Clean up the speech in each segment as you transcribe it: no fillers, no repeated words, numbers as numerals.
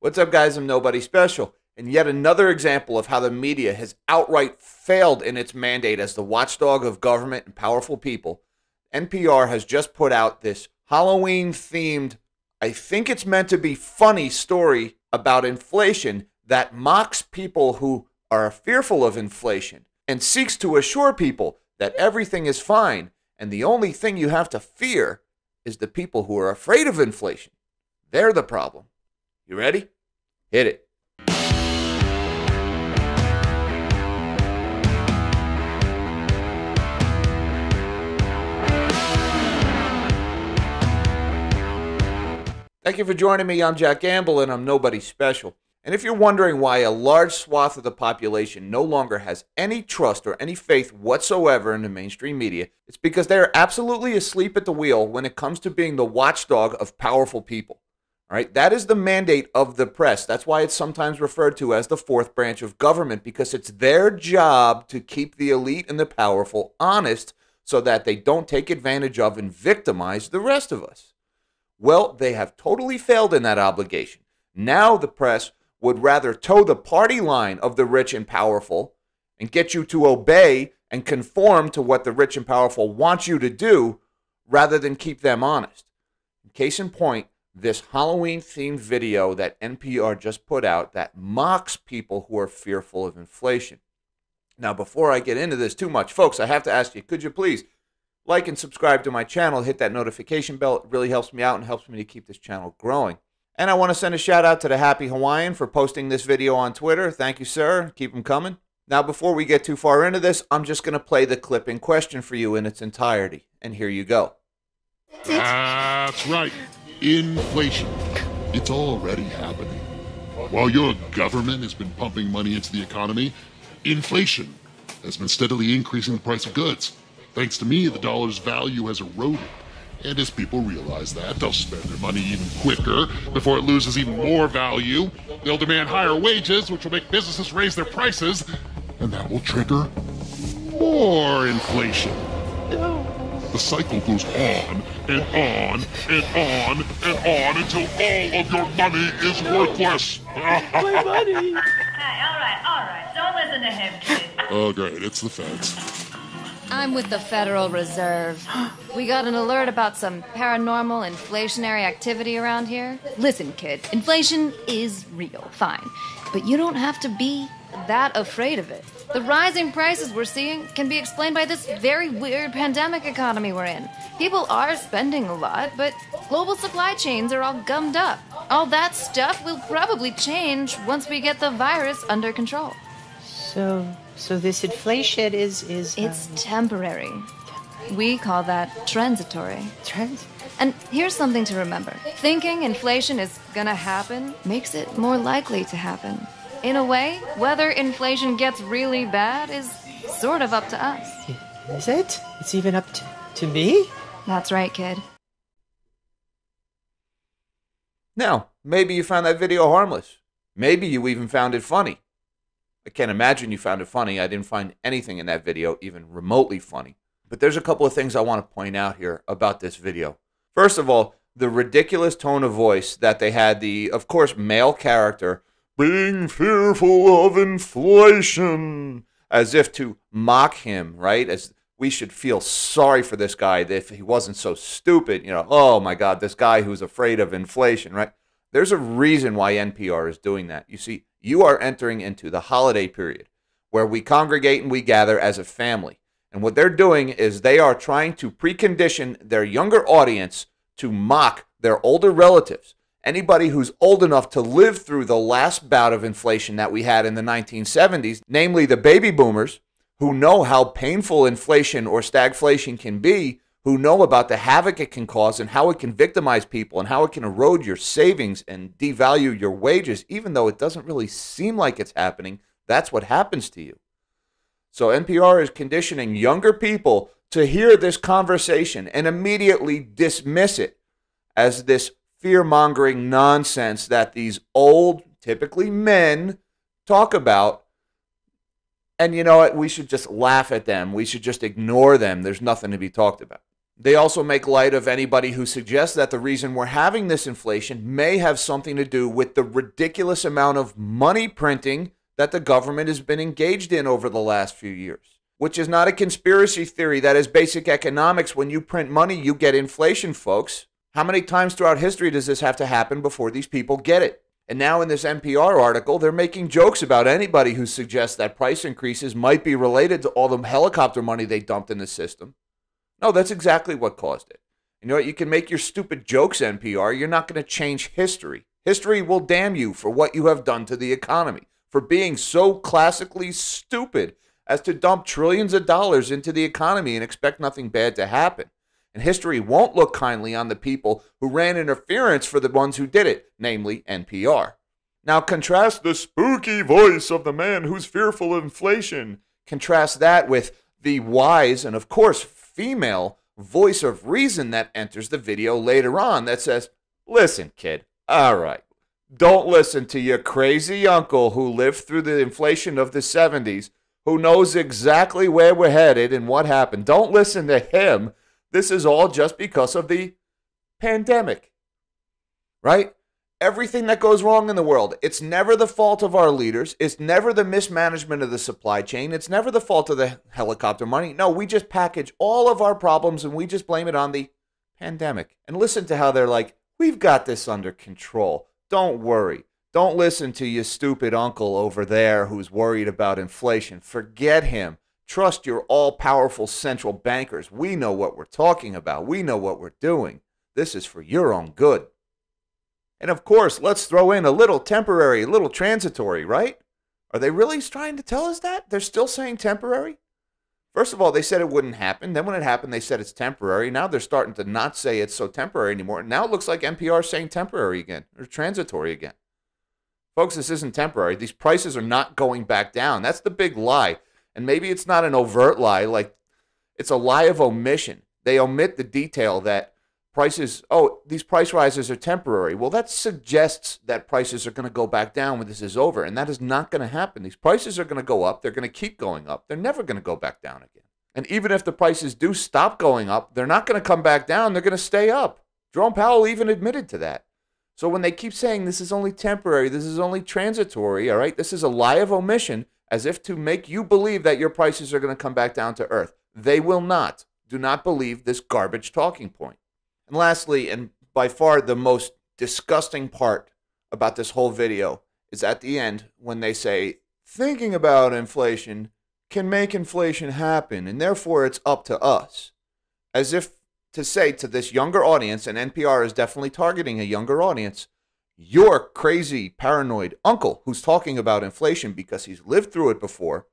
What's up, guys? I'm Nobody Special. And yet another example of how the media has outright failed in its mandate as the watchdog of government and powerful people. NPR has just put out this Halloween-themed, I think it's meant to be funny story about inflation that mocks people who are fearful of inflation and seeks to assure people that everything is fine and the only thing you have to fear is the people who are afraid of inflation. They're the problem. You ready? Hit it. Thank you for joining me. I'm Jack Gamble, and I'm Nobody Special. And if you're wondering why a large swath of the population no longer has any trust or any faith whatsoever in the mainstream media, it's because they are absolutely asleep at the wheel when it comes to being the watchdog of powerful people. All right, that is the mandate of the press. That's why it's sometimes referred to as the fourth branch of government, because it's their job to keep the elite and the powerful honest so that they don't take advantage of and victimize the rest of us. Well, they have totally failed in that obligation. Now the press would rather toe the party line of the rich and powerful and get you to obey and conform to what the rich and powerful want you to do rather than keep them honest. Case in point, this Halloween-themed video that NPR just put out that mocks people who are fearful of inflation. Now, before I get into this too much, folks, I have to ask you, could you please like and subscribe to my channel, hit that notification bell. It really helps me out and helps me to keep this channel growing. And I want to send a shout out to the Happy Hawaiian for posting this video on Twitter. Thank you, sir. Keep them coming. Now, before we get too far into this, I'm just going to play the clip in question for you in its entirety. And here you go. That's right. Inflation. It's already happening. While your government has been pumping money into the economy, inflation has been steadily increasing the price of goods. Thanks to me, the dollar's value has eroded. And as people realize that, they'll spend their money even quicker before it loses even more value. They'll demand higher wages, which will make businesses raise their prices, and that will trigger more inflation. The cycle goes on and on and on and on until all of your money is worthless. My money! Hey, all right. Don't listen to him, kid. Oh, great. It's the feds. I'm with the Federal Reserve. We got an alert about some paranormal inflationary activity around here. Listen, kid, inflation is real, fine. But you don't have to be that afraid of it. The rising prices we're seeing can be explained by this very weird pandemic economy we're in. People are spending a lot, but global supply chains are all gummed up. All that stuff will probably change once we get the virus under control. So this inflation is It's temporary. We call that transitory. trans. And here's something to remember. Thinking inflation is gonna happen makes it more likely to happen. In a way, whether inflation gets really bad is sort of up to us. Is it? It's even up to me? That's right, kid. Now, maybe you found that video harmless. Maybe you even found it funny. I can't imagine you found it funny. I didn't find anything in that video even remotely funny. But there's a couple of things I want to point out here about this video. First of all, the ridiculous tone of voice that they had the, of course, male character being fearful of inflation, as if to mock him, right? As we should feel sorry for this guy if he wasn't so stupid. You know, oh my God, this guy who's afraid of inflation, right? There's a reason why NPR is doing that. You see, you are entering into the holiday period where we congregate and we gather as a family. And what they're doing is they are trying to precondition their younger audience to mock their older relatives. Anybody who's old enough to live through the last bout of inflation that we had in the 1970s, namely the baby boomers, who know how painful inflation or stagflation can be, who know about the havoc it can cause and how it can victimize people and how it can erode your savings and devalue your wages, even though it doesn't really seem like it's happening. That's what happens to you. So NPR is conditioning younger people to hear this conversation and immediately dismiss it as this fear-mongering nonsense that these old, typically men, talk about. And you know what? We should just laugh at them. We should just ignore them. There's nothing to be talked about. They also make light of anybody who suggests that the reason we're having this inflation may have something to do with the ridiculous amount of money printing that the government has been engaged in over the last few years, which is not a conspiracy theory. That is basic economics. When you print money, you get inflation, folks. How many times throughout history does this have to happen before these people get it? And now in this NPR article, they're making jokes about anybody who suggests that price increases might be related to all the helicopter money they dumped in the system. No, that's exactly what caused it. You know what? You can make your stupid jokes, NPR. You're not going to change history. History will damn you for what you have done to the economy, for being so classically stupid as to dump trillions of dollars into the economy and expect nothing bad to happen. And history won't look kindly on the people who ran interference for the ones who did it, namely NPR. Now contrast the spooky voice of the man who's fearful of inflation. Contrast that with the wise and, of course, female voice of reason that enters the video later on that says, listen, kid, all right, don't listen to your crazy uncle who lived through the inflation of the 70s, who knows exactly where we're headed and what happened. Don't listen to him. This is all just because of the pandemic, right? Everything that goes wrong in the world, it's never the fault of our leaders. It's never the mismanagement of the supply chain. It's never the fault of the helicopter money. No, we just package all of our problems and we just blame it on the pandemic. And listen to how they're like, we've got this under control. Don't worry. Don't listen to your stupid uncle over there who's worried about inflation. Forget him. Trust your all-powerful central bankers. We know what we're talking about. We know what we're doing. This is for your own good. And of course, let's throw in a little temporary, a little transitory, right? Are they really trying to tell us that? They're still saying temporary? First of all, they said it wouldn't happen. Then when it happened, they said it's temporary. Now they're starting to not say it's so temporary anymore. Now it looks like NPR is saying temporary again, or transitory again. Folks, this isn't temporary. These prices are not going back down. That's the big lie. And maybe it's not an overt lie, like it's a lie of omission. They omit the detail that these price rises are temporary. Well, that suggests that prices are going to go back down when this is over, and that is not going to happen. These prices are going to go up. They're going to keep going up. They're never going to go back down again. And even if the prices do stop going up, they're not going to come back down. They're going to stay up. Jerome Powell even admitted to that. So when they keep saying this is only temporary, this is only transitory, all right, this is a lie of omission, as if to make you believe that your prices are going to come back down to earth. They will not. Do not believe this garbage talking point. And lastly, and by far the most disgusting part about this whole video, is at the end when they say, thinking about inflation can make inflation happen, and therefore it's up to us. As if to say to this younger audience, and NPR is definitely targeting a younger audience, your crazy, paranoid uncle who's talking about inflation because he's lived through it before,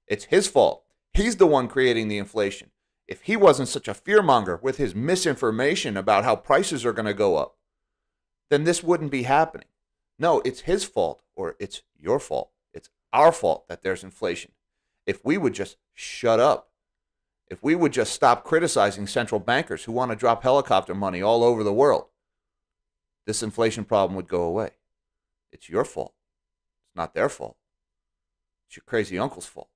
it's his fault. He's the one creating the inflation. If he wasn't such a fearmonger with his misinformation about how prices are going to go up, then this wouldn't be happening. No, it's his fault, or it's your fault. It's our fault that there's inflation. If we would just shut up, if we would just stop criticizing central bankers who want to drop helicopter money all over the world, this inflation problem would go away. It's your fault. It's not their fault. It's your crazy uncle's fault.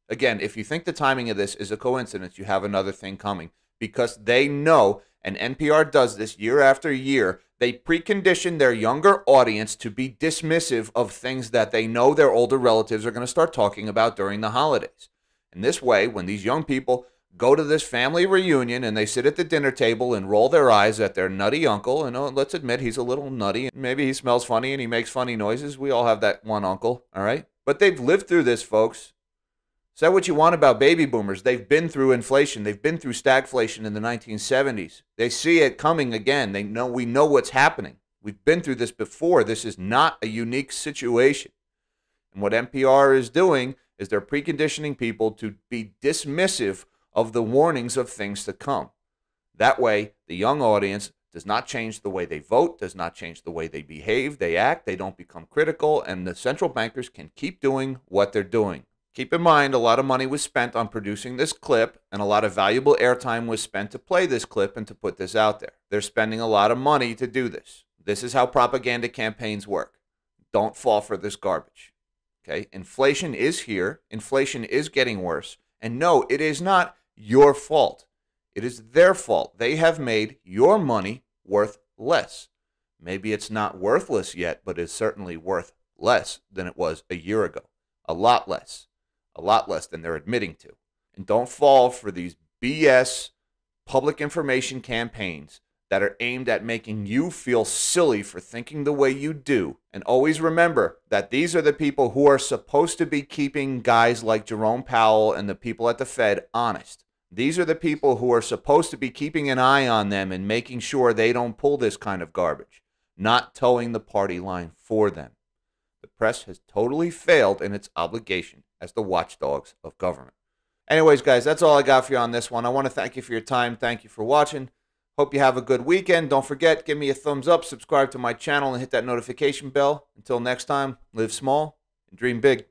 Again, if you think the timing of this is a coincidence, you have another thing coming, because they know, and NPR does this year after year, they precondition their younger audience to be dismissive of things that they know their older relatives are going to start talking about during the holidays. And this way, when these young people go to this family reunion and they sit at the dinner table and roll their eyes at their nutty uncle, and let's admit he's a little nutty, and maybe he smells funny and he makes funny noises. We all have that one uncle, all right? But they've lived through this, folks. Say what you want about baby boomers. They've been through inflation. They've been through stagflation in the 1970s. They see it coming again. We know what's happening. We've been through this before. This is not a unique situation. And what NPR is doing is they're preconditioning people to be dismissive of the warnings of things to come. That way, the young audience does not change the way they vote, does not change the way they behave, they act, they don't become critical, and the central bankers can keep doing what they're doing. Keep in mind, a lot of money was spent on producing this clip, and a lot of valuable airtime was spent to play this clip and to put this out there. They're spending a lot of money to do this. This is how propaganda campaigns work. Don't fall for this garbage. Okay? Inflation is here. Inflation is getting worse. And no, it is not your fault. It is their fault. They have made your money worth less. Maybe it's not worthless yet, but it's certainly worth less than it was a year ago. A lot less than they're admitting to. And don't fall for these BS public information campaigns that are aimed at making you feel silly for thinking the way you do. And always remember that these are the people who are supposed to be keeping guys like Jerome Powell and the people at the Fed honest. These are the people who are supposed to be keeping an eye on them and making sure they don't pull this kind of garbage, not towing the party line for them. The press has totally failed in its obligation as the watchdogs of government. Anyways, guys, that's all I got for you on this one. I want to thank you for your time. Thank you for watching. Hope you have a good weekend. Don't forget, give me a thumbs up, subscribe to my channel, and hit that notification bell. Until next time, live small and dream big.